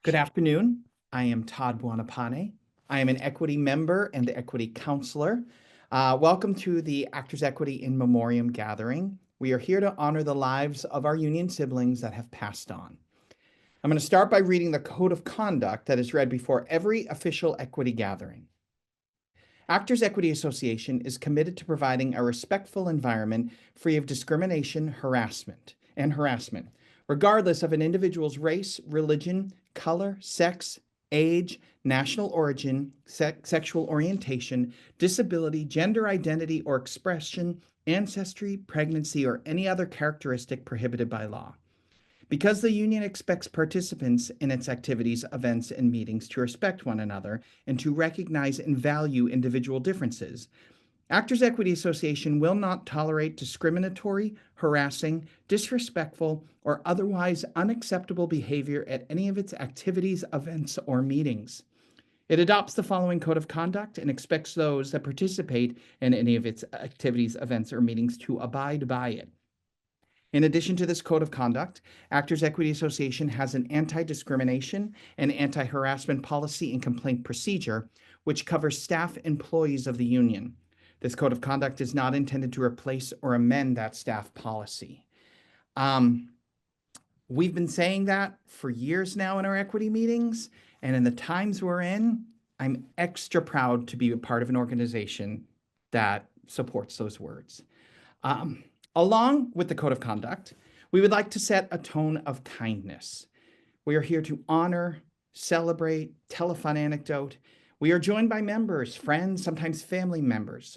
Good afternoon. I am Todd Buonapane. I am an equity member and equity counselor. Welcome to the Actors Equity in Memoriam gathering. We are here to honor the lives of our union siblings that have passed on. I'm going to start by reading the code of conduct that is read before every official equity gathering. Actors Equity Association is committed to providing a respectful environment free of discrimination, harassment, regardless of an individual's race, religion, color, sex, age, national origin, sexual orientation, disability, gender identity or expression, ancestry, pregnancy, or any other characteristic prohibited by law. Because the union expects participants in its activities, events, and meetings to respect one another and to recognize and value individual differences, Actors Equity Association will not tolerate discriminatory, harassing, disrespectful, or otherwise unacceptable behavior at any of its activities, events, or meetings. It adopts the following code of conduct and expects those that participate in any of its activities, events, or meetings to abide by it. In addition to this code of conduct, Actors Equity Association has an anti-discrimination and anti-harassment policy and complaint procedure, which covers staff employees of the union. This code of conduct is not intended to replace or amend that staff policy. We've been saying that for years now in our equity meetings, and in the times we're in, I'm extra proud to be a part of an organization that supports those words. Along with the code of conduct, we would like to set a tone of kindness. We are here to honor, celebrate, tell a fun anecdote. We are joined by members, friends, sometimes family members.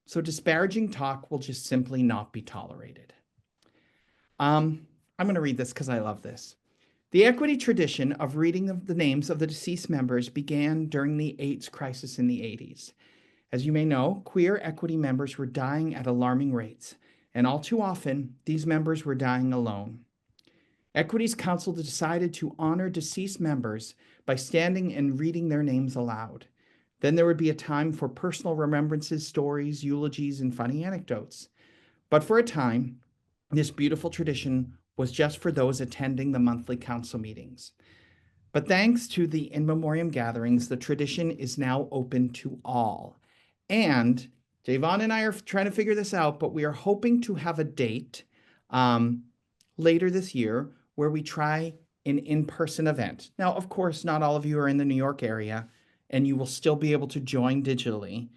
So disparaging talk will just simply not be tolerated. I'm going to read this because I love this. The equity tradition of reading the names of the deceased members began during the AIDS crisis in the 80s. As you may know, queer equity members were dying at alarming rates, and all too often, these members were dying alone. Equities Council decided to honor deceased members by standing and reading their names aloud. Then there would be a time for personal remembrances, stories, eulogies, and funny anecdotes. But for a time, this beautiful tradition was just for those attending the monthly council meetings. But thanks to the In Memoriam gatherings, the tradition is now open to all. And Javon and I are trying to figure this out, but we are hoping to have a date later this year where we try an in-person event. Now, of course, not all of you are in the New York area, and you will still be able to join digitally,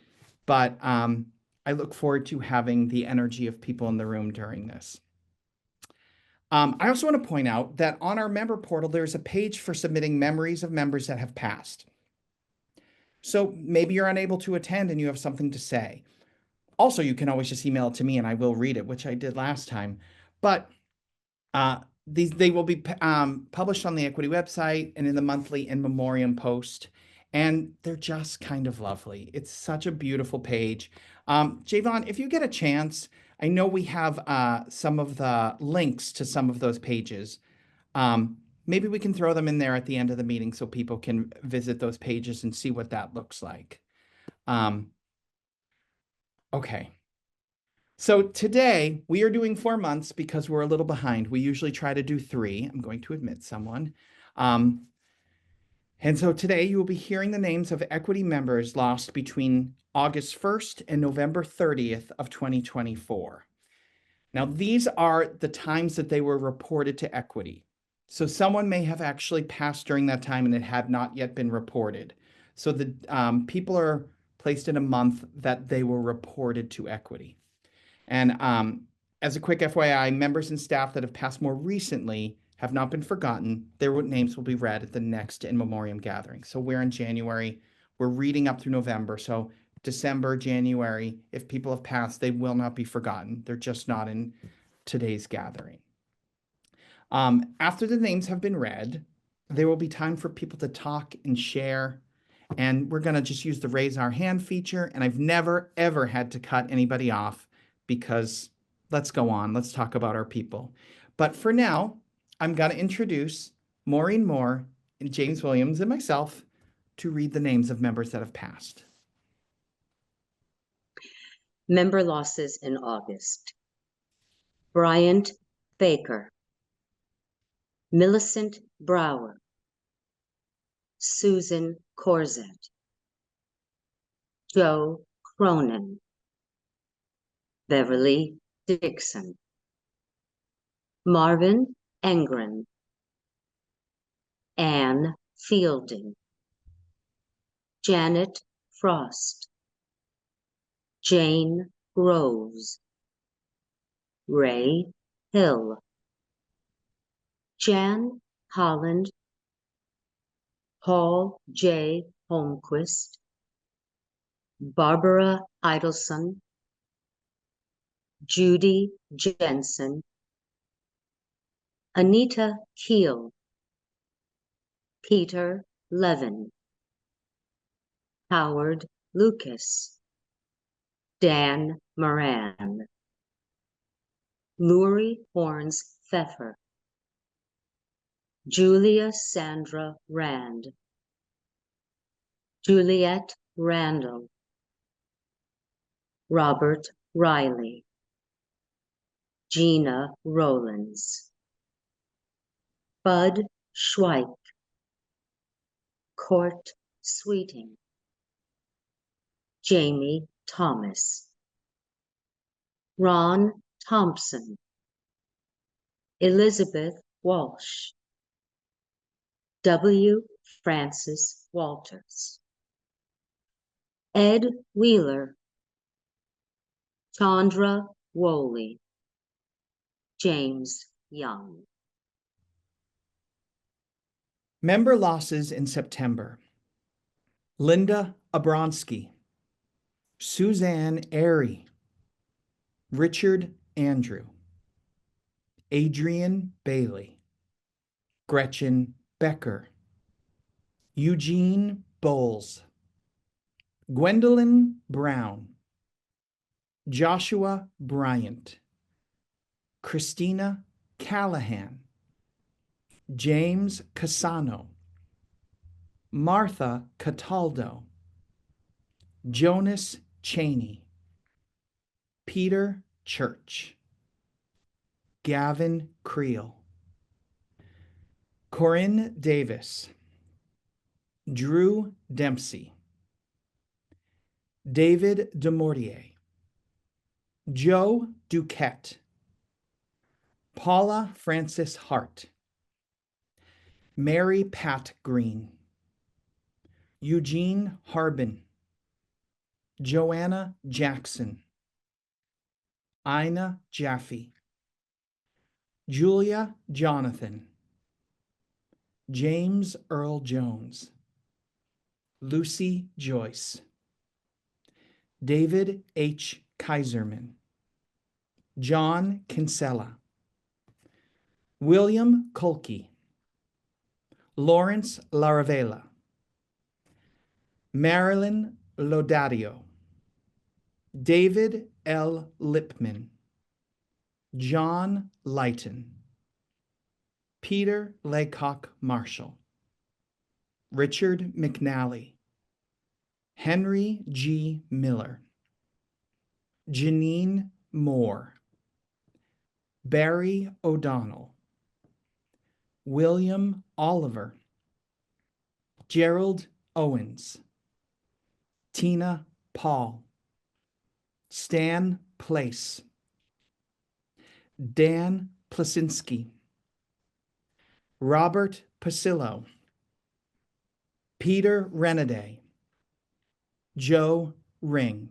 but I look forward to having the energy of people in the room during this. I also want to point out that on our member portal, there's a page for submitting memories of members that have passed. So maybe you're unable to attend and you have something to say. Also, you can always just email it to me and I will read it, which I did last time. But they will be published on the Equity website and in the monthly In Memoriam post. And they're just kind of lovely. It's such a beautiful page. Javon, if you get a chance, I know we have some of the links to some of those pages. Maybe we can throw them in there at the end of the meeting so people can visit those pages and see what that looks like. Okay. So today we are doing 4 months because we're a little behind. We usually try to do 3. I'm going to admit someone. And so today you will be hearing the names of equity members lost between August 1st and November 30th of 2024. Now, these are the times that they were reported to equity. So someone may have actually passed during that time and it had not yet been reported. So the people are placed in a month that they were reported to equity. And as a quick FYI, members and staff that have passed more recently have not been forgotten. Their names will be read at the next In Memoriam gathering. So we're in January. We're reading up through November. So December, January, if people have passed, they will not be forgotten. They're just not in today's gathering. After the names have been read, there will be time for people to talk and share. And we're going to just use the raise our hand feature. And I've never, ever had to cut anybody off because let's go on. Let's talk about our people. But for now, I'm going to introduce Maureen Moore and James Williams and myself to read the names of members that have passed. Member losses in August. Bryant Baker, Millicent Brower, Susan Corzett, Joe Cronin, Beverly Dixon, Marvin Engren, Anne Fielding, Janet Frost, Jane Groves, Ray Hill, Jan Holland, Paul J. Holmquist, Barbara Idelson, Judy Jensen, Anita Keel, Peter Levin, Howard Lucas, Dan Moran, Luri Horns Pfeffer, Julia Sandra Rand, Juliet Randall, Robert Riley, Gina Rowlands, Bud Schweik, Court Sweeting, Jamie Thomas, Ron Thompson, Elizabeth Walsh, W. Francis Walters, Ed Wheeler, Chandra Woley, James Young. Member losses in September. Linda Abronsky, Suzanne Airy, Richard Andrew, Adrian Bailey, Gretchen Becker, Eugene Bowles, Gwendolyn Brown, Joshua Bryant, Christina Callahan, James Casano, Martha Cataldo, Jonas Cheney, Peter Church, Gavin Creel, Corinne Davis, Drew Dempsey, David Demortier, Joe Duquette, Paula Francis Hart, Mary Pat Green, Eugene Harbin, Joanna Jackson, Ina Jaffe, Julia Jonathan, James Earl Jones, Lucy Joyce, David H. Kaiserman, John Kinsella, William Kolke, Lawrence Laravela, Marilyn Lodadio, David L. Lipman, John Lighton, Peter Laycock Marshall, Richard McNally, Henry G. Miller, Janine Moore, Barry O'Donnell, William Oliver, Gerald Owens, Tina Paul, Stan Place, Dan Plasinski, Robert Pasillo, Peter Renaday, Joe Ring,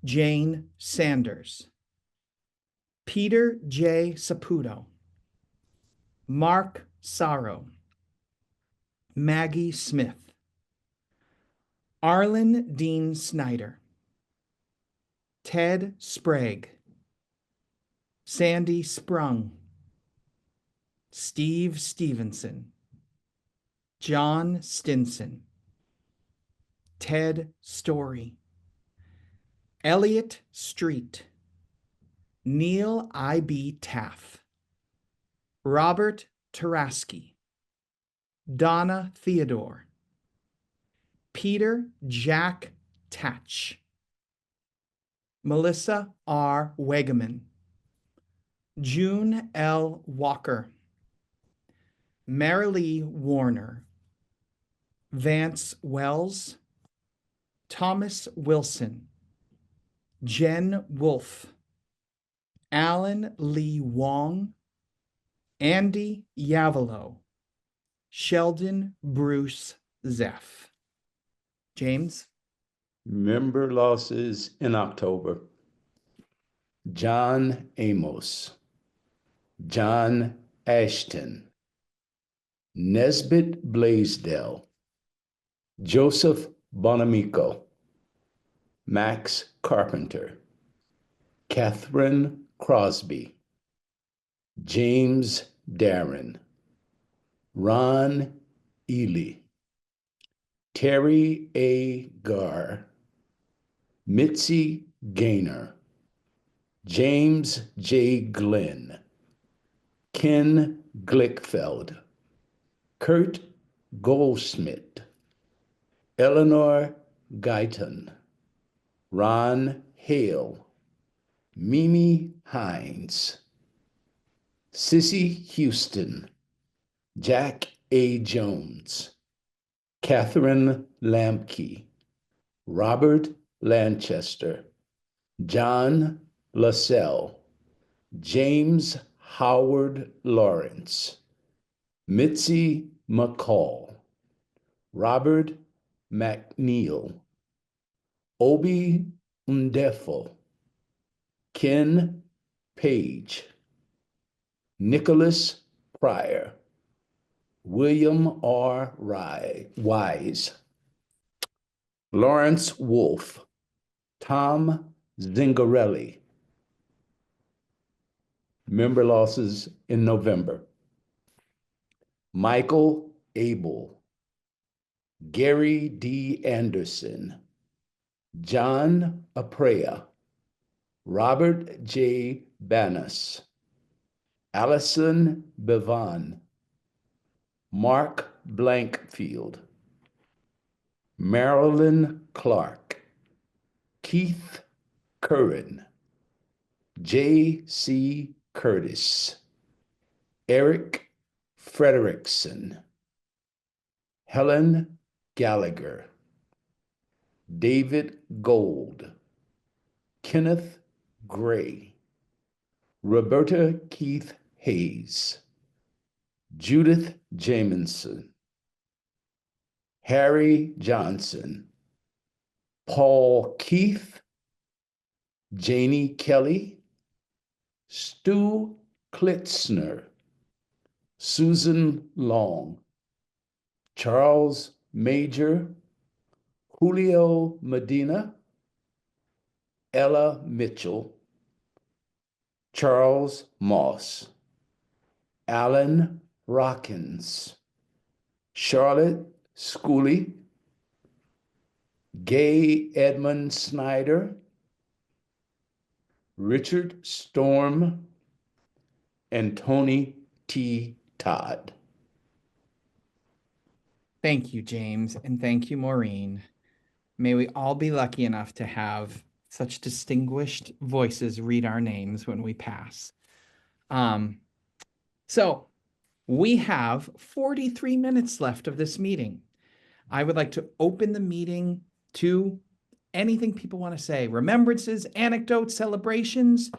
Jane Sanders, Peter J. Saputo, Mark Sorrow, Maggie Smith, Arlen Dean Snyder, Ted Sprague, Sandy Sprung, Steve Stevenson, John Stinson, Ted Story, Elliot Street, Neil I.B. Taff, Robert Taraski, Donna Theodore, Peter Jack Tatch, Melissa R. Wegeman, June L. Walker, Marilee Warner, Vance Wells, Thomas Wilson, Jen Wolfe, Alan Lee Wong, Andy Yavalo, Sheldon Bruce Zeff. James? Member losses in October. John Amos, John Ashton, Nesbitt Blaisdell, Joseph Bonamico, Max Carpenter, Catherine Crosby, James Darren, Ron Ely, Terry A. Garr, Mitzi Gaynor, James J. Glenn, Ken Glickfeld, Kurt Goldschmidt, Eleanor Guyton, Ron Hale, Mimi Hines, Sissy Houston, Jack A. Jones, Catherine Lamke, Robert Lanchester, John LaSalle, James Howard Lawrence, Mitzi McCall, Robert McNeil, Obi Ndefo, Ken Page, Nicholas Pryor, William R. Wise, Lawrence Wolfe, Tom Zingarelli. Member losses in November. Michael Abel, Gary D. Anderson, John Aprea, Robert J. Banas, Allison Bevan, Mark Blankfield, Marilyn Clark, Keith Curran, J. C. Curtis, Eric Frederickson, Helen Gallagher, David Gold, Kenneth Gray, Roberta Keith Hayes, Judith Jamison, Harry Johnson, Paul Keith, Janie Kelly, Stu Klitzner, Susan Long, Charles Major, Julio Medina, Ella Mitchell, Charles Moss, Alan Rockins, Charlotte Schooley, Gay Edmund Snyder, Richard Storm, and Tony T. Todd. Thank you, James, and thank you, Maureen. May we all be lucky enough to have such distinguished voices read our names when we pass. So we have 43 minutes left of this meeting. I would like to open the meeting to anything people want to say, remembrances, anecdotes, celebrations.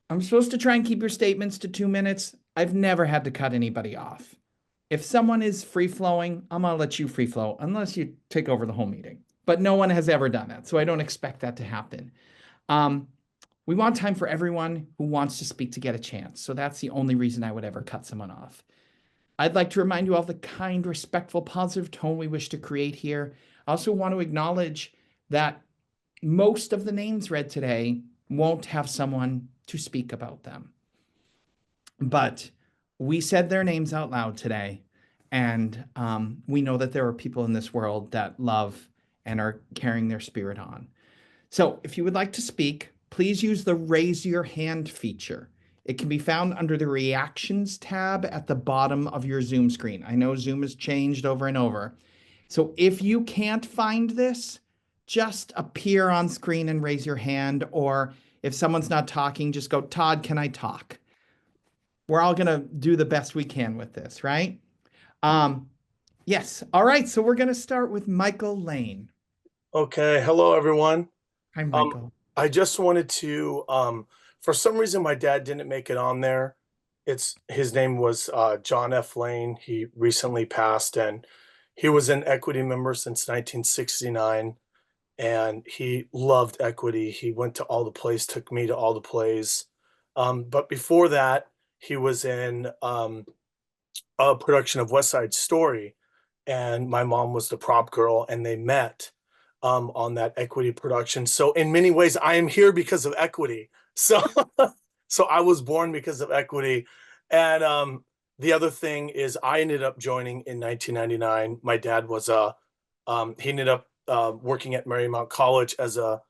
I'm supposed to try and keep your statements to 2 minutes. I've never had to cut anybody off. If someone is free flowing, I'm going to let you free flow unless you take over the whole meeting. But no one has ever done that, so I don't expect that to happen. We want time for everyone who wants to speak to get a chance. So that's the only reason I would ever cut someone off. I'd like to remind you of the kind, respectful, positive tone we wish to create here. I also want to acknowledge that most of the names read today won't have someone to speak about them. But we said their names out loud today, and we know that there are people in this world that love and are carrying their spirit on. So if you would like to speak, please use the raise your hand feature. It can be found under the reactions tab at the bottom of your Zoom screen. I know Zoom has changed over and over. So if you can't find this, just appear on screen and raise your hand. Or if someone's not talking, just go, Todd, can I talk? We're all going to do the best we can with this, right? Yes. All right. So we're going to start with Michael Lane. Okay, hello everyone. Hi, Um, Michael. I just wanted to, for some reason, my dad didn't make it on there. His name was John F. Lane. He recently passed, and he was an Equity member since 1969, and he loved Equity. He went to all the plays, took me to all the plays. But before that, he was in a production of West Side Story, and my mom was the prop girl, and they met on that Equity production. So in many ways, I am here because of Equity. So so I was born because of Equity. And the other thing is I ended up joining in 1999. My dad was he ended up working at Memoriam College as a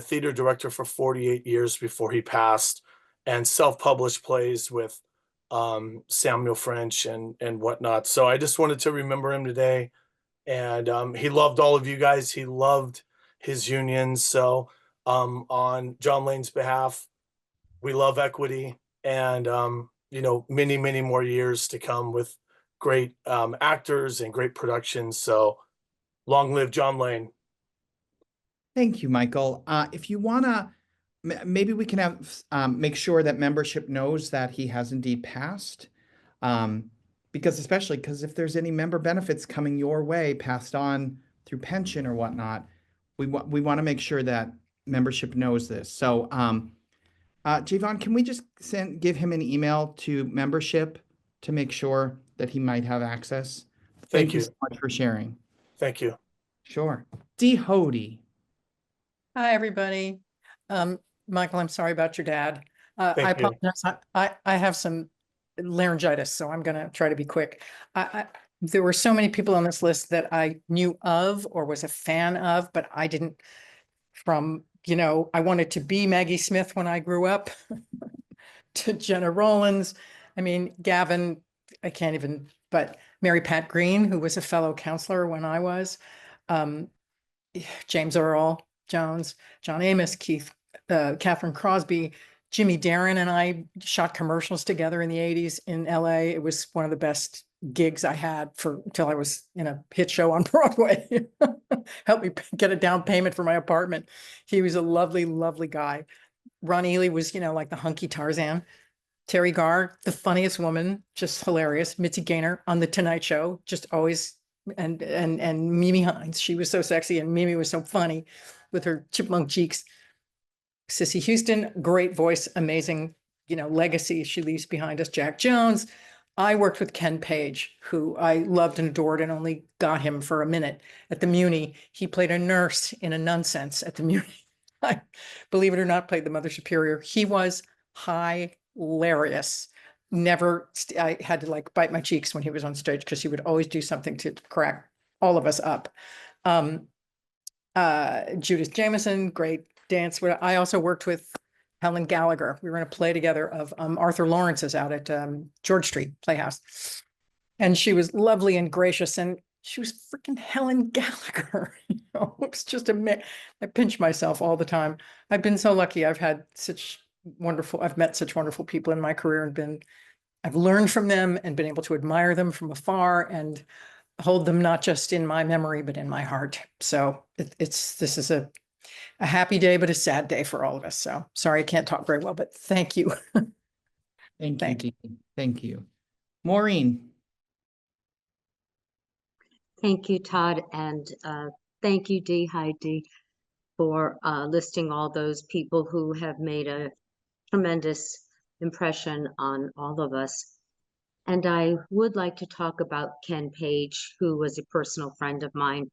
theater director for 48 years before he passed, and self-published plays with Samuel French and whatnot. So I just wanted to remember him today. And he loved all of you guys. He loved his unions. So on John Lane's behalf, we love Equity, and many, many more years to come with great actors and great productions. So long live John Lane. Thank you, Michael. If you want to, maybe we can have make sure that membership knows that he has indeed passed. Because especially because if there's any member benefits coming your way passed on through pension or whatnot, we want to make sure that membership knows this. So, Javon, can we just give him an email to membership to make sure that he might have access? Thank You you. so much for sharing. Thank you. Sure. D. Hody. Hi, everybody. Michael, I'm sorry about your dad. I Thank you. apologize. I have some laryngitis, so I'm going to try to be quick. There were so many people on this list that I knew of or was a fan of, but I didn't I wanted to be Maggie Smith when I grew up to Jenna Rollins. I mean, Gavin, I can't even, but Mary Pat Green, who was a fellow counselor when I was, James Earl Jones, John Amos, Catherine Crosby, Jimmy Darren and I shot commercials together in the 80s in LA. It was one of the best gigs I had until I was in a hit show on Broadway. Helped me get a down payment for my apartment. He was a lovely, lovely guy. Ron Ely was, like the hunky Tarzan. Terry Garr, the funniest woman, just hilarious. Mitzi Gaynor on The Tonight Show, just always, and Mimi Hines, she was so sexy, and Mimi was so funny with her chipmunk cheeks. Sissy Houston, great voice, amazing, legacy she leaves behind us. Jack Jones. I worked with Ken Page, who I loved and adored, and only got him for a minute at the Muni. He played a nurse in A Nonsense at the Muni. I, believe it or not, played the Mother Superior. He was hilarious. I had to bite my cheeks when he was on stage because he would always do something to crack all of us up. Judith Jameson, great dance. I also worked with Helen Gallagher. We were in a play together of Arthur Lawrence's out at George Street Playhouse. And she was lovely and gracious, and she was freaking Helen Gallagher. It's just I pinch myself all the time. I've been so lucky. I've met such wonderful people in my career, and I've learned from them and been able to admire them from afar and hold them not just in my memory, but in my heart. So this is a happy day, but a sad day for all of us. So sorry, I can't talk very well, but thank you. Thank Thank you, Dee. Thank you. Maureen. Thank you, Todd, and thank you, Dee, hi, Dee, for listing all those people who have made a tremendous impression on all of us. And I would like to talk about Ken Page, who was a personal friend of mine.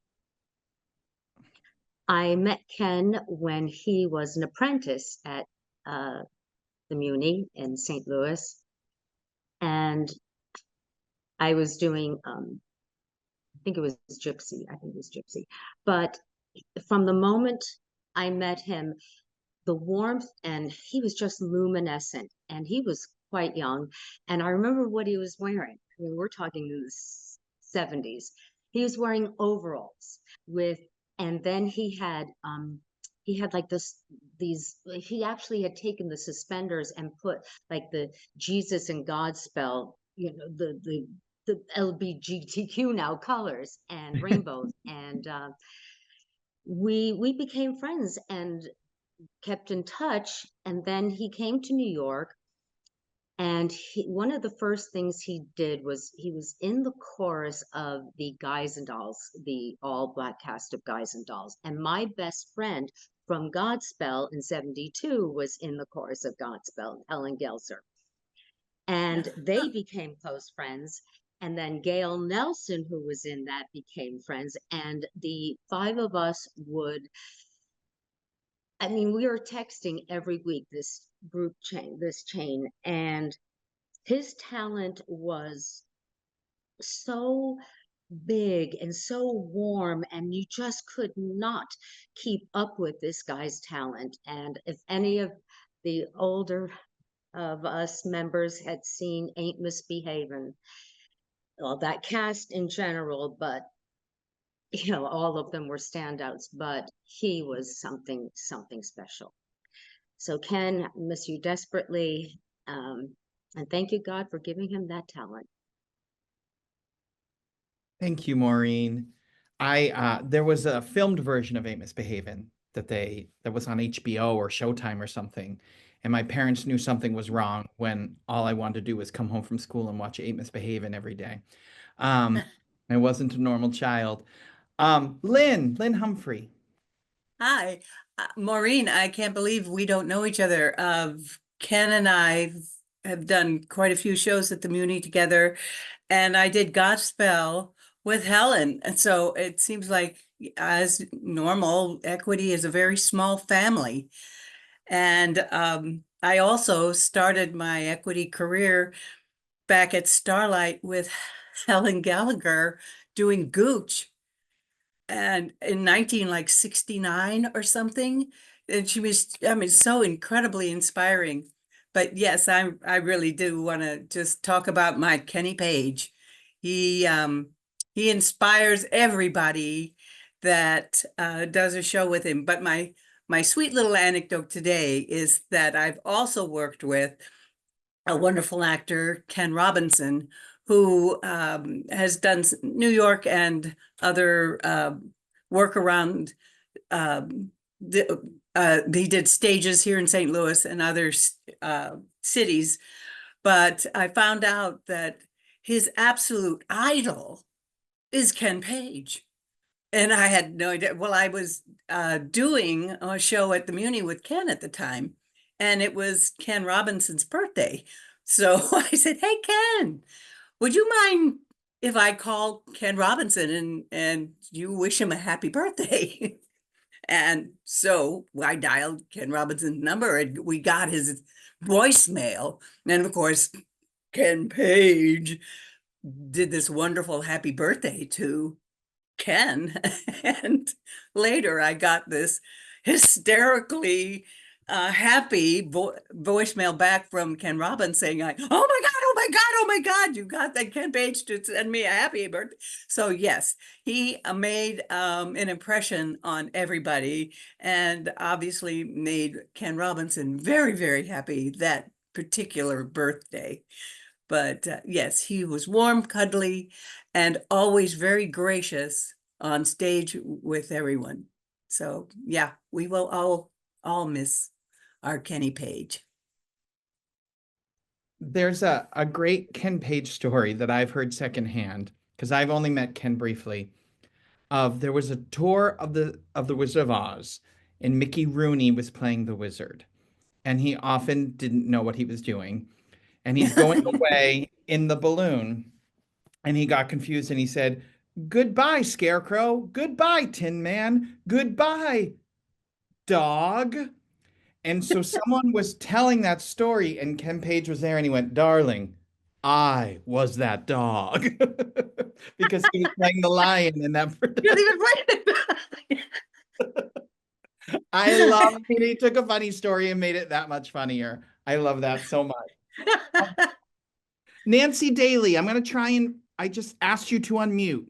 I met Ken when he was an apprentice at the Muni in St. Louis. And I was doing, I think it was Gypsy. But from the moment I met him, the warmth, and he was just luminescent, and he was quite young. And I remember what he was wearing. I mean, we're talking in the 70s. He was wearing overalls and then he had like he actually had taken the suspenders and put like the Jesus and God spell, the the LBGTQ now colors and rainbows. And we became friends and kept in touch. And then he came to New York, and one of the first things he did was he was in the chorus of the Guys and Dolls, the all black cast of Guys and Dolls. And my best friend from Godspell in '72 was in the chorus of Godspell, Helen Gelser. And they became close friends. And then Gail Nelson, who was in that, became friends. And the five of us would, I mean, we were texting every week, this group chain, and his talent was so big and so warm, and you just could not keep up with this guy's talent. And if any of the older of us members had seen Ain't Misbehavin', well, that cast in general, but all of them were standouts, but he was something special. So Ken, miss you desperately. And thank you, God, for giving him that talent. Thank you, Maureen. There was a filmed version of Ain't Misbehavin' that was on HBO or Showtime or something. And my parents knew something was wrong when all I wanted to do was come home from school and watch Ain't Misbehavin' every day. I wasn't a normal child. Lynn Humphrey. Hi, Maureen. I can't believe we don't know each other. Ken and I have done quite a few shows at the Muni together, and I did Godspell with Helen. And so it seems like, as normal, Equity is a very small family. And I also started my Equity career back at Starlight with Helen Gallagher doing Gooch. And in 1969 or something, and she was, I mean, so incredibly inspiring. But yes, I really do want to just talk about my Kenny Page. He inspires everybody that does a show with him. But my sweet little anecdote today is that I've also worked with a wonderful actor, Ken Robinson, who has done New York and other work around. He did stages here in St. Louis and other cities, but I found out that his absolute idol is Ken Page. And I had no idea. Well, I was doing a show at the Muni with Ken at the time, and it was Ken Robinson's birthday. So I said, "Hey, Ken, would you mind if I call Ken Robinson and you wish him a happy birthday?" And so I dialed Ken Robinson's number, and we got his voicemail. And of course, Ken Page did this wonderful happy birthday to Ken. And later I got this hysterically happy voicemail back from Ken Robbins saying, like, "Oh my God, oh my God, oh my God, you got that Ken Page to send me a happy birthday." So yes, he made an impression on everybody, and obviously made Ken Robinson very, very happy that particular birthday. But yes, he was warm, cuddly, and always very gracious on stage with everyone. So yeah, we will all miss our Kenny Page. There's a great Ken Page story that I've heard secondhand, because I've only met Ken briefly. There was a tour of the Wizard of Oz, and Mickey Rooney was playing the wizard, and he often didn't know what he was doing. And he's going away in the balloon, and he got confused, and he said, "Goodbye, Scarecrow. Goodbye, Tin Man. Goodbye, dog." And so someone was telling that story, and Ken Page was there, and he went, "Darling, I was that dog." Because he was playing the lion in that. I love that he took a funny story and made it that much funnier. I love that so much. Nancy Daly, I just asked you to unmute.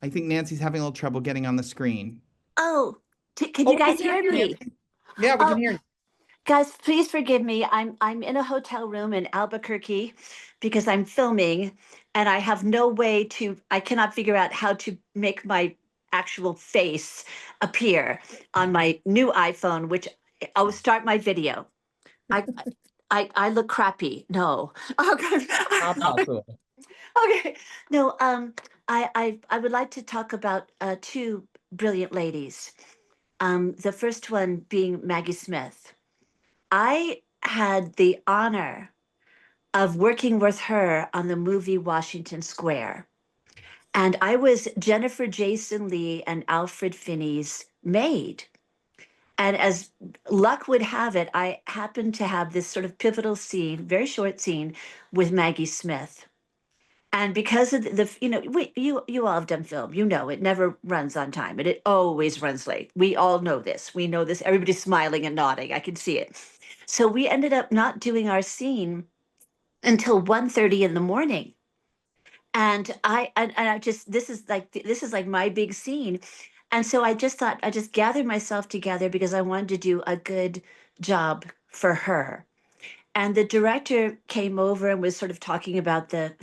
I think Nancy's having a little trouble getting on the screen. Oh, can you guys hear me? Nancy. Yeah, we can hear you. Guys, please forgive me. I'm in a hotel room in Albuquerque because I'm filming and I have no way to, I cannot figure out how to make my actual face appear on my new iPhone, which I'll start my video. I I look crappy. No. Not possible. Okay. No, I would like to talk about two brilliant ladies. The first one being Maggie Smith. I had the honor of working with her on the movie Washington Square. And I was Jennifer Jason Leigh and Alfred Finney's maid. And as luck would have it, I happened to have this sort of pivotal scene, very short scene, with Maggie Smith. And because of you all have done film, you know, it never runs on time and it always runs late. We all know this. We know this. Everybody's smiling and nodding. I can see it. So we ended up not doing our scene until 1:30 in the morning. And I just this is like my big scene. And so I just thought I just gathered myself together because I wanted to do a good job for her. And the director came over and was sort of talking about the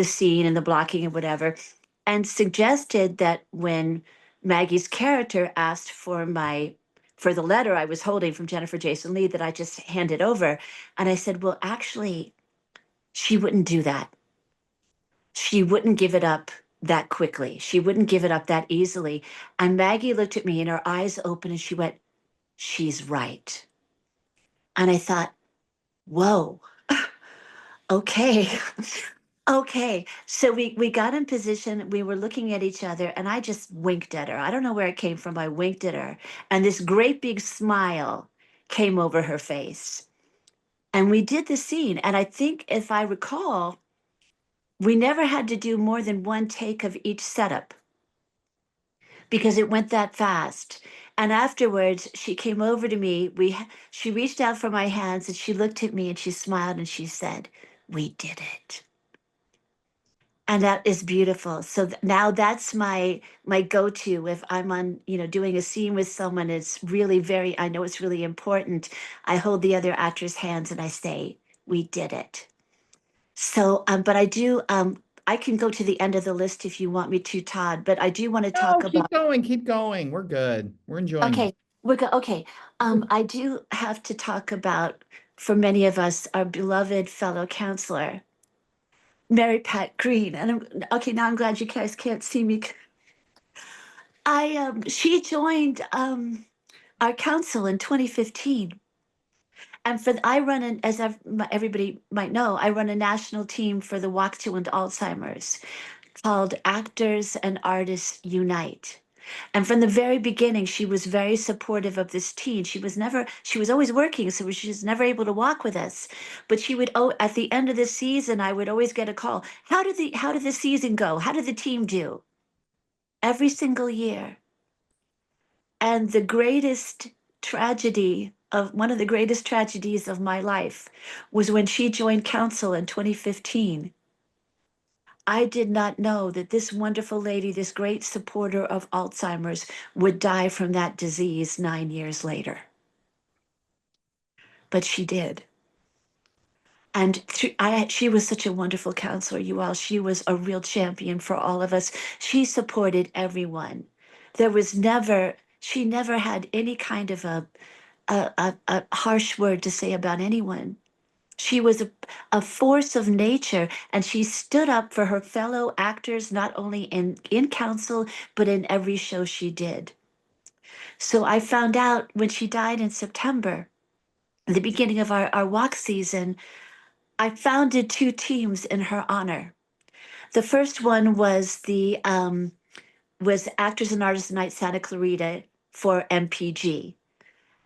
scene and the blocking and whatever, and suggested that when Maggie's character asked for the letter I was holding from Jennifer Jason Leigh, that I just hand it over. And I said, well, actually, she wouldn't do that. She wouldn't give it up that quickly. She wouldn't give it up that easily. And Maggie looked at me and her eyes opened and she went, she's right. And I thought, whoa, okay. Okay. So we got in position, we were looking at each other, and I just winked at her. I don't know where it came from. I winked at her, and this great big smile came over her face. And we did the scene. And I think if I recall, we never had to do more than one take of each setup because it went that fast. And afterwards, she came over to me. She reached out for my hands and she looked at me and she smiled and she said, "We did it." And that is beautiful. So now that's my go-to if I'm on, doing a scene with someone. It's really I know it's really important. I hold the other actor's hands and I say, "We did it." So, but I can go to the end of the list if you want me to, Todd. But I do want to No, talk about. keep going. We're good. We're enjoying Okay, it. okay. I do have to talk about, for many of us, our beloved fellow counselor, Mary Pat Green. And okay, now I'm glad you guys can't see me. She joined our council in 2015. And I run as everybody might know, I run a national team for the Walk to End Alzheimer's called Actors and Artists Unite. And from the very beginning, she was very supportive of this teen. She was always working, so she was never able to walk with us. But she would, at the end of the season, I would always get a call. How did the season go? How did the team do? Every single year. And one of the greatest tragedies of my life was when she joined council in 2015. I did not know that this wonderful lady, this great supporter of Alzheimer's, would die from that disease 9 years later. But she did. And she was such a wonderful counselor, you all. She was a real champion for all of us. She supported everyone. She never had any kind of a harsh word to say about anyone. She was a force of nature, and she stood up for her fellow actors, not only in council, but in every show she did. So I found out when she died in September, the beginning of our walk season, I founded two teams in her honor. The first one was was Actors and Artists Night Santa Clarita for MPG.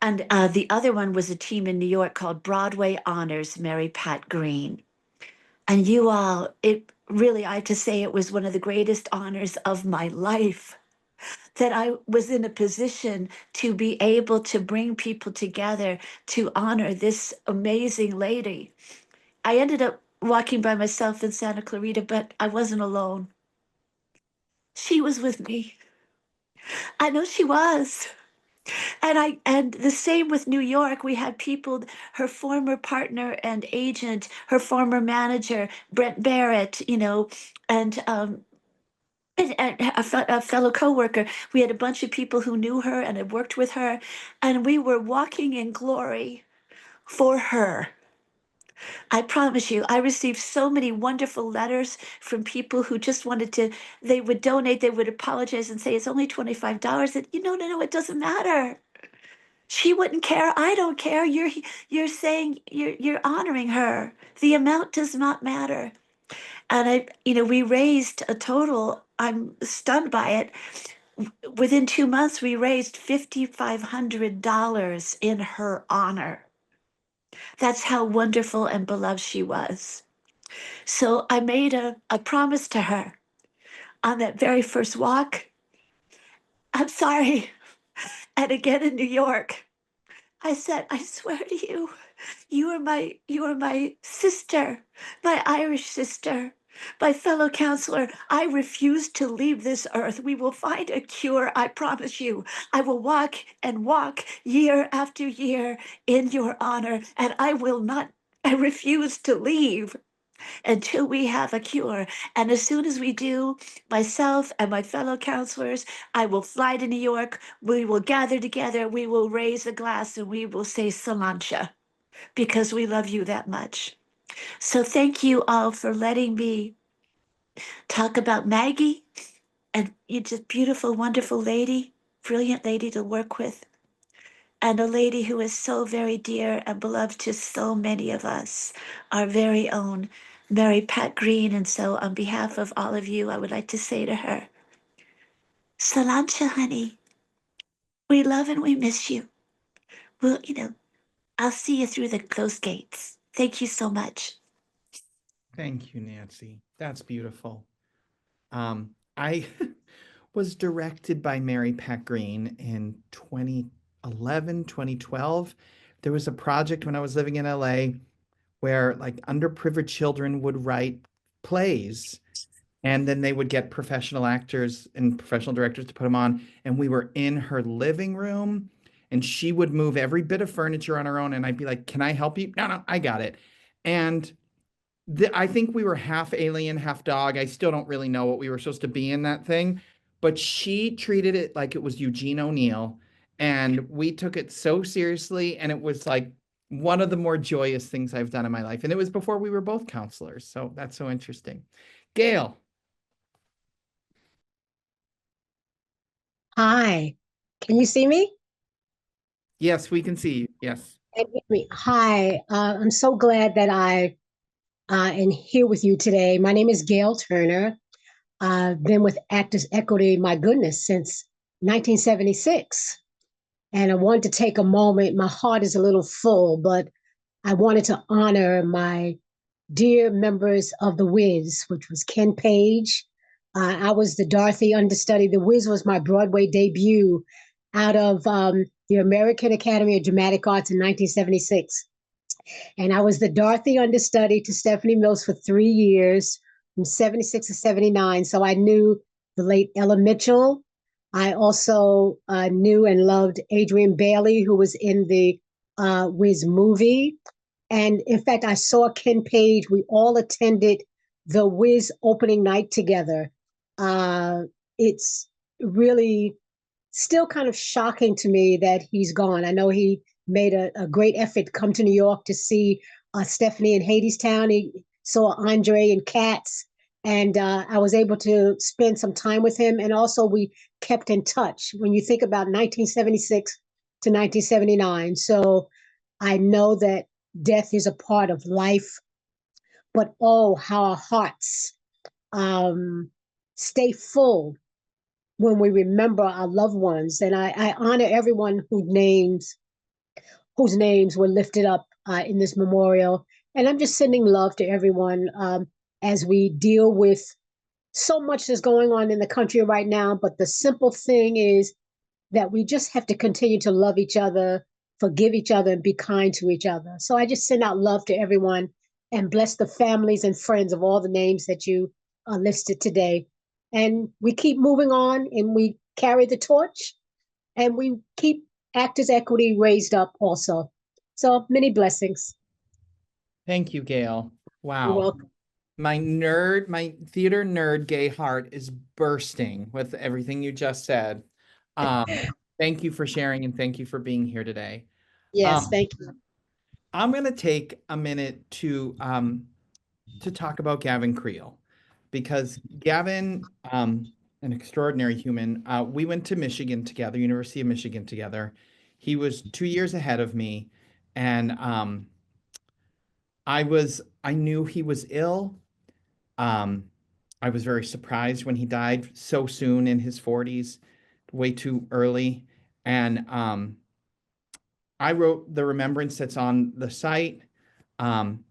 And the other one was a team in New York called Broadway Honors Mary Pat Green. And you all, I have to say, it was one of the greatest honors of my life that I was in a position to be able to bring people together to honor this amazing lady. I ended up walking by myself in Santa Clarita, but I wasn't alone. She was with me. I know she was. And the same with New York. We had people, her former partner and agent, her former manager, Brent Barrett, and a fellow coworker. We had a bunch of people who knew her and had worked with her, and we were walking in glory for her. I promise you, I received so many wonderful letters from people who just wanted to, they would donate, they would apologize and say, it's only $25. And no, it doesn't matter. She wouldn't care. I don't care. You're saying you're honoring her. The amount does not matter. And we raised a total, I'm stunned by it. Within 2 months, we raised $5,500 in her honor. That's how wonderful and beloved she was. So I made a promise to her on that very first walk. I'm sorry. And again in New York, I said, I swear to you, you are my sister, my Irish sister, my fellow counselor. I refuse to leave this earth. We will find a cure, I promise you. I will walk and walk year after year in your honor, and I refuse to leave until we have a cure. And as soon as we do, myself and my fellow counselors, I will fly to New York. We will gather together. We will raise a glass and we will say Salancha because we love you that much. So thank you all for letting me talk about Maggie. And you're just beautiful, wonderful lady, brilliant lady to work with, and a lady who is so very dear and beloved to so many of us, our very own Mary Pat Green. And so on behalf of all of you, I would like to say to her, Salancha, honey, we love and we miss you. Well, I'll see you through those gates. Thank you so much. Thank you, Nancy. That's beautiful. I was directed by Mary Pat Green in 2011, 2012. There was a project when I was living in LA where like underprivileged children would write plays and then they would get professional actors and professional directors to put them on. And we were in her living room and she would move every bit of furniture on her own. And I'd be like, can I help you? No, I got it. And I think we were half alien, half dog. I still don't really know what we were supposed to be in that thing, but she treated it like it was Eugene O'Neill. And we took it so seriously. And it was like one of the more joyous things I've done in my life. And it was before we were both counselors. So that's so interesting. Gail. Hi, can you see me? Yes, we can see you. Yes. And hear me? Hi, I'm so glad that I am here with you today. My name is Gail Turner. I've been with Actors Equity, my goodness, since 1976. And I wanted to take a moment. My heart is a little full, but I wanted to honor my dear members of The Wiz, which was Ken Page. I was the Dorothy understudy. The Wiz was my Broadway debut out of the American Academy of Dramatic Arts in 1976. And I was the Dorothy understudy to Stephanie Mills for 3 years, from 76 to 79. So I knew the late Ella Mitchell. I also knew and loved Adrienne Bailey, who was in the Wiz movie. And in fact, I saw Ken Page. We all attended the Wiz opening night together. It's really still kind of shocking to me that he's gone. I know he made a great effort to come to New York to see Stephanie in Hadestown. He saw Andre in Cats, and I was able to spend some time with him. And also we kept in touch when you think about 1976 to 1979. So I know that death is a part of life, but oh, how our hearts stay full when we remember our loved ones. And I honor everyone whose names were lifted up in this memorial. And I'm just sending love to everyone as we deal with so much that's going on in the country right now. But the simple thing is that we just have to continue to love each other, forgive each other, and be kind to each other. So I just send out love to everyone and bless the families and friends of all the names that you listed today. And we keep moving on and we carry the torch and we keep Actors Equity raised up also. So many blessings. Thank you, Gail. You're Wow. welcome. My theater nerd gay heart is bursting with everything you just said. Thank you for sharing and thank you for being here today. Yes, Um, thank you. I'm going to take a minute to talk about Gavin Creel because Gavin, an extraordinary human. We went to Michigan together, University of Michigan together. He was 2 years ahead of me, and I knew he was ill. Um, I was very surprised when he died so soon in his 40s, way too early. And I wrote the remembrance that's on the site. Um,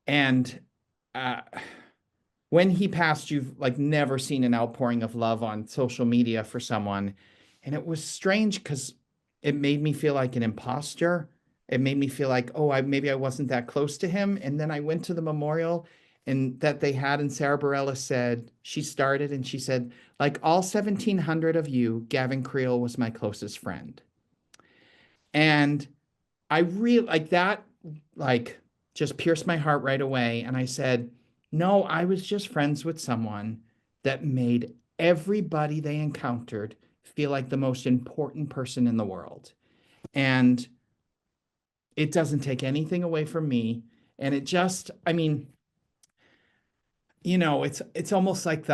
and uh, when he passed, you've like never seen an outpouring of love on social media for someone. And it was strange because it made me feel like an imposter. It made me feel like, oh, maybe I wasn't that close to him. And then I went to the memorial and that they had, and Sarah Bareilles said, she started and she said, like all 1,700 of you, Gavin Creel was my closest friend. And I really like that, like just pierced my heart right away. And I said, no, I was just friends with someone that made everybody they encountered feel like the most important person in the world. And it doesn't take anything away from me. And it just, I mean, it's almost like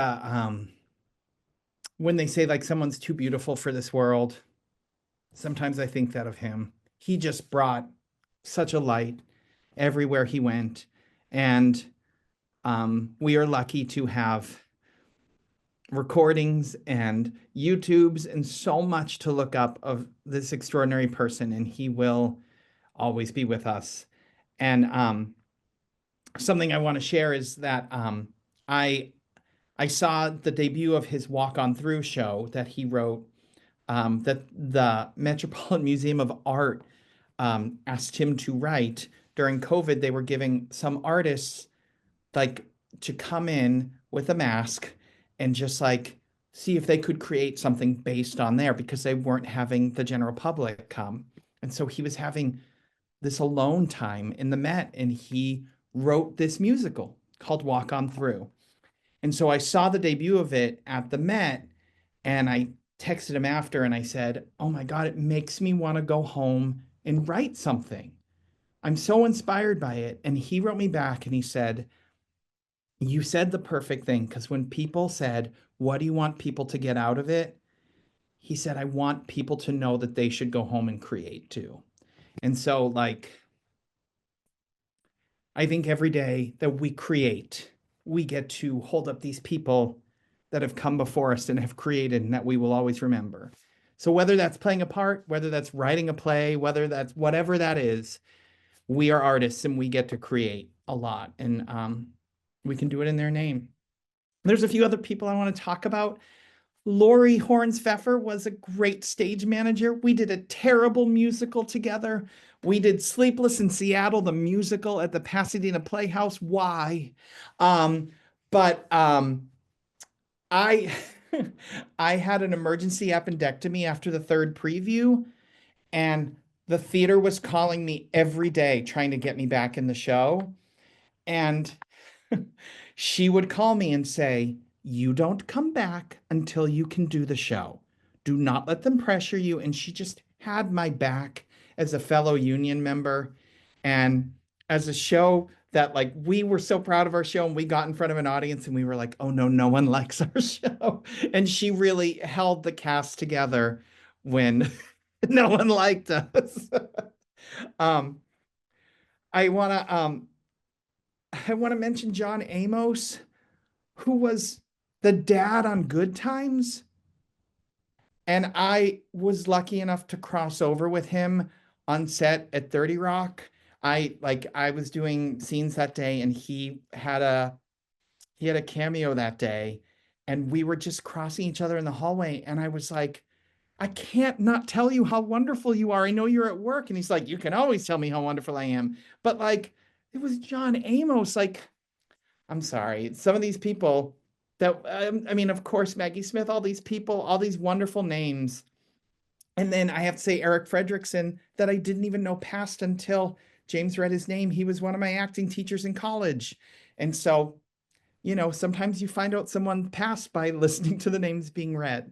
when they say like someone's too beautiful for this world, sometimes I think that of him. He just brought such a light everywhere he went. And we are lucky to have recordings and YouTubes and so much to look up of this extraordinary person, and he will always be with us. And something I want to share is that I I saw the debut of his Walk On Through show that he wrote, that the Metropolitan Museum of Art asked him to write. During COVID, they were giving some artists like to come in with a mask and just like see if they could create something based on there because they weren't having the general public come. And so he was having this alone time in the Met and he wrote this musical called Walk On Through. And so I saw the debut of it at the Met and I texted him after and I said, oh my God, it makes me want to go home and write something. I'm so inspired by it. And he wrote me back and he said, you said the perfect thing because when people said, what do you want people to get out of it? He said, I want people to know that they should go home and create too. And so, like, I think every day that we create, we get to hold up these people that have come before us and have created and that we will always remember. So, whether that's playing a part, whether that's writing a play, whether that's whatever that is, we are artists and we get to create a lot. And we can do it in their name. There's a few other people I want to talk about. Lori Horns Pfeffer was a great stage manager. We did a terrible musical together. We did Sleepless in Seattle, the musical at the Pasadena Playhouse. Why? But I I had an emergency appendectomy after the third preview, and the theater was calling me every day trying to get me back in the show. And she would call me and say, you don't come back until you can do the show. Do not let them pressure you. And she just had my back as a fellow union member. And as a show that, like, we were so proud of our show and we got in front of an audience and we were like, oh no, no one likes our show. And she really held the cast together when no one liked us. um, I want to I want to mention John Amos, who was the dad on Good Times. And I was lucky enough to cross over with him on set at 30 Rock. I was doing scenes that day and he had a cameo that day and we were just crossing each other in the hallway and I was like, I can't not tell you how wonderful you are. I know you're at work. And he's like, you can always tell me how wonderful I am. But like, it was John Amos. Like, I'm sorry. Some of these people that, I mean, of course, Maggie Smith, all these people, all these wonderful names. And then I have to say Eric Fredrickson, that I didn't even know passed until James read his name. He was one of my acting teachers in college. And so, you know, sometimes you find out someone passed by listening to the names being read.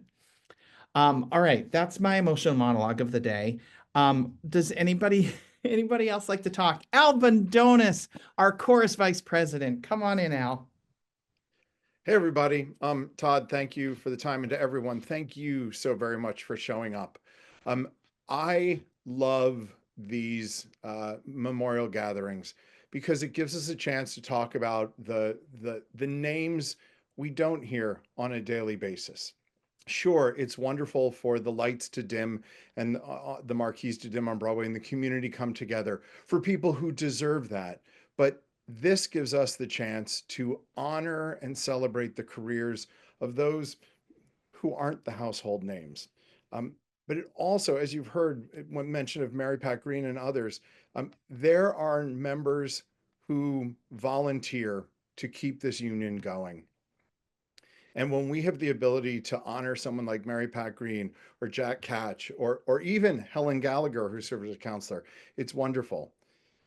All right, that's my emotional monologue of the day. Does anybody anybody else like to talk? Al Bandonis, our chorus vice president. Come on in, Al. Hey, everybody. Todd, thank you for the time, and to everyone, thank you so very much for showing up. I love these memorial gatherings because it gives us a chance to talk about the names we don't hear on a daily basis. Sure, it's wonderful for the lights to dim and the marquees to dim on Broadway and the community come together for people who deserve that. But this gives us the chance to honor and celebrate the careers of those who aren't the household names. But it also, as you've heard when mention of Mary Pat Green and others, there are members who volunteer to keep this union going. And when we have the ability to honor someone like Mary Pat Green or Jack Catch or even Helen Gallagher, who served as a counselor, it's wonderful.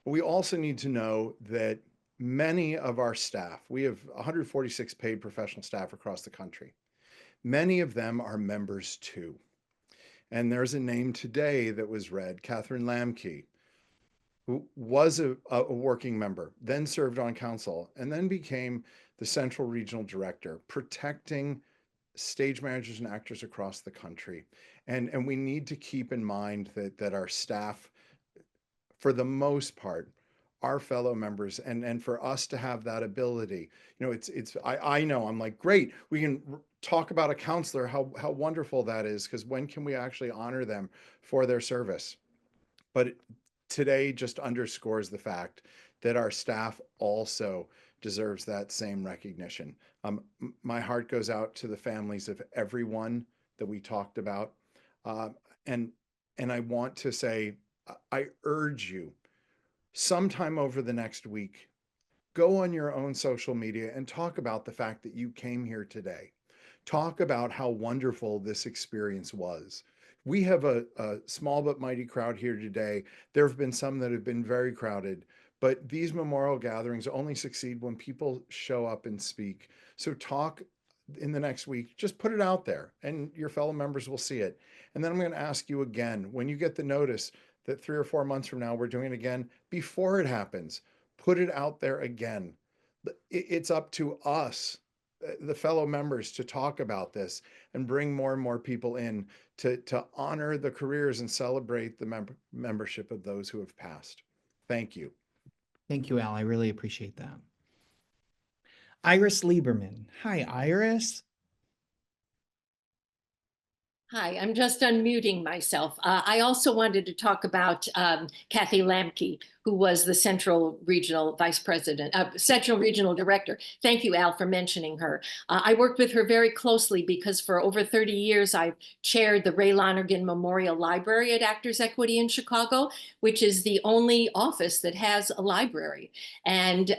But we also need to know that many of our staff, we have 146 paid professional staff across the country. Many of them are members too. And there's a name today that was read, Catherine Lamke, who was a working member, then served on council, and then became the Central Regional Director, protecting stage managers and actors across the country. And we need to keep in mind that our staff, for the most part, are fellow members, and for us to have that ability, you know, I know I'm like, great, we can talk about a counselor, how wonderful that is, because when can we actually honor them for their service? But today just underscores the fact that our staff also deserves that same recognition. My heart goes out to the families of everyone that we talked about. And I want to say, I urge you, sometime over the next week, go on your own social media and talk about the fact that you came here today. Talk about how wonderful this experience was. We have a small but mighty crowd here today. There have been some that have been very crowded, but these memorial gatherings only succeed when people show up and speak. So talk in the next week, just put it out there and your fellow members will see it. And then I'm going to ask you again, when you get the notice that 3 or 4 months from now, we're doing it again, before it happens, put it out there again. It's up to us, the fellow members, to talk about this and bring more and more people in to honor the careers and celebrate the membership of those who have passed. Thank you. Thank you, Al. I really appreciate that. Iris Lieberman. Hi, Iris. Hi, I'm just unmuting myself. I also wanted to talk about Kathy Lamke, who was the Central Regional Vice President, Central Regional Director. Thank you, Al, for mentioning her. I worked with her very closely because for over 30 years, I've chaired the Ray Lonergan Memorial Library at Actors Equity in Chicago, which is the only office that has a library. And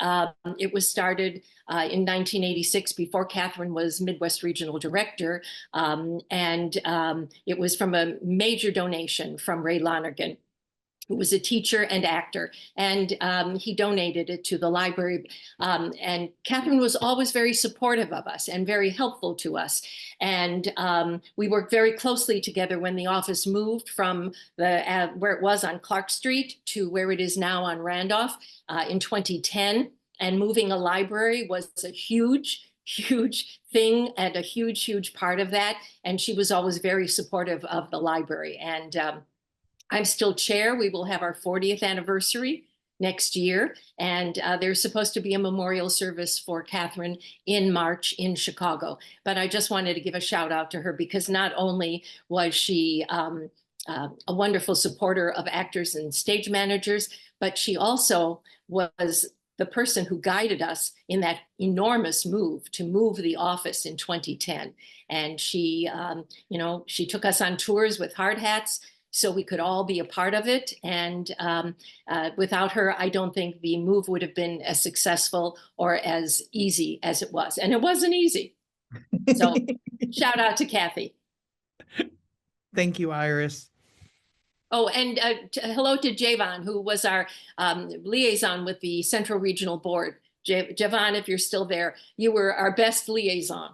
it was started in 1986 before Catherine was Midwest Regional Director. It was from a major donation from Ray Lonergan, who was a teacher and actor, and he donated it to the library. And Catherine was always very supportive of us and very helpful to us. And we worked very closely together when the office moved from the where it was on Clark Street to where it is now on Randolph in 2010. And moving a library was a huge thing and a huge part of that. And she was always very supportive of the library. And I'm still chair. We will have our 40th anniversary next year. And there's supposed to be a memorial service for Catherine in March in Chicago. But I just wanted to give a shout out to her because not only was she a wonderful supporter of actors and stage managers, but she also was the person who guided us in that enormous move to move the office in 2010. And she, she took us on tours with hard hats so we could all be a part of it. And without her, I don't think the move would have been as successful or as easy as it was. And it wasn't easy. So shout out to Kathy. Thank you, Iris. Oh, and hello to Javon, who was our liaison with the Central Regional Board. Javon, if you're still there, you were our best liaison.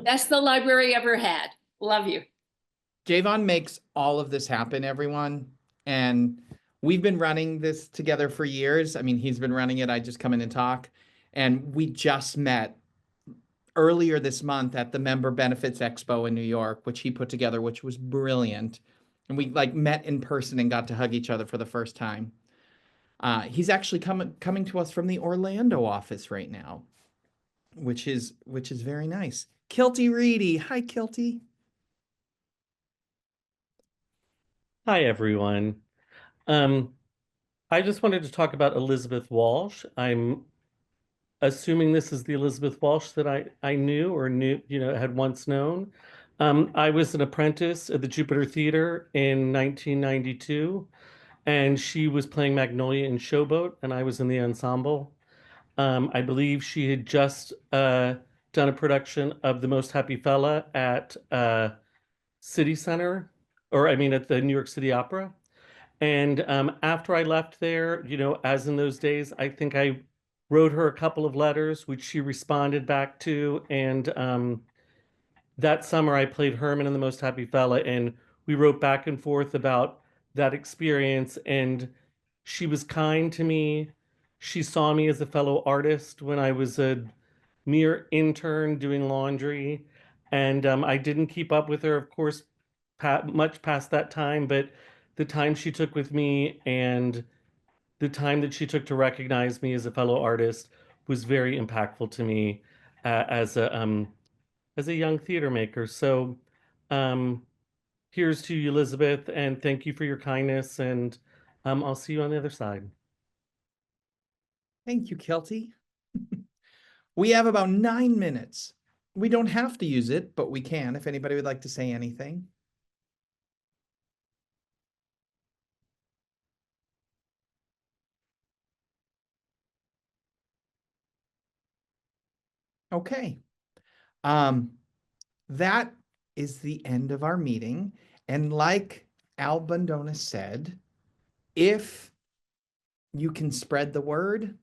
Best the library ever had. Love you. Javon makes all of this happen, everyone. And we've been running this together for years. I mean, he's been running it. I just come in and talk. And we just met earlier this month at the Member Benefits Expo in New York, which he put together, which was brilliant. And we like met in person and got to hug each other for the first time. He's actually coming to us from the Orlando office right now, which is very nice. Kilty Reedy. Hi, Kilty. Hi, everyone. I just wanted to talk about Elizabeth Walsh. I'm assuming this is the Elizabeth Walsh that I knew or had once known. I was an apprentice at the Jupiter Theater in 1992, and she was playing Magnolia in Showboat, and I was in the ensemble. I believe she had just done a production of The Most Happy Fella at City Center, or I mean at the New York City Opera. And after I left there, as in those days, I think I wrote her a couple of letters, which she responded back to. And that summer, I played Herman in The Most Happy Fella, and we wrote back and forth about that experience. And she was kind to me. She saw me as a fellow artist when I was a mere intern doing laundry. And I didn't keep up with her, of course, much past that time, but the time she took with me and the time that she took to recognize me as a fellow artist was very impactful to me as a young theater maker. So here's to you, Elizabeth, and thank you for your kindness. And I'll see you on the other side. Thank you, Kelty. We have about 9 minutes. We don't have to use it, but we can if anybody would like to say anything. Okay. That is the end of our meeting. And like Al Bondona said, if you can spread the word,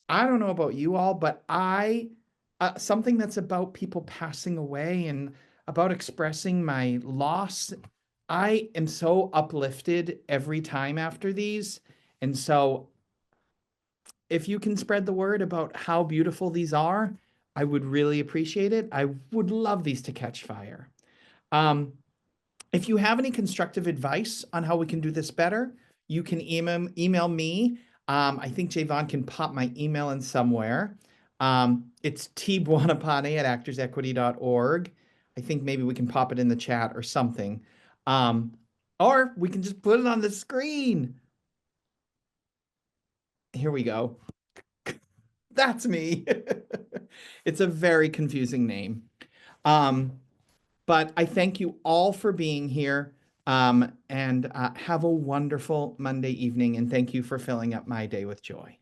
I don't know about you all, but something that's about people passing away and about expressing my loss, I am so uplifted every time after these. And so if you can spread the word about how beautiful these are, I would really appreciate it. I would love these to catch fire. If you have any constructive advice on how we can do this better, you can email me. I think Javon can pop my email in somewhere. It's tbuanapane@actorsequity.org. I think maybe we can pop it in the chat or something. Or we can just put it on the screen. Here we go. That's me. It's a very confusing name. But I thank you all for being here, and have a wonderful Monday evening, and thank you for filling up my day with joy.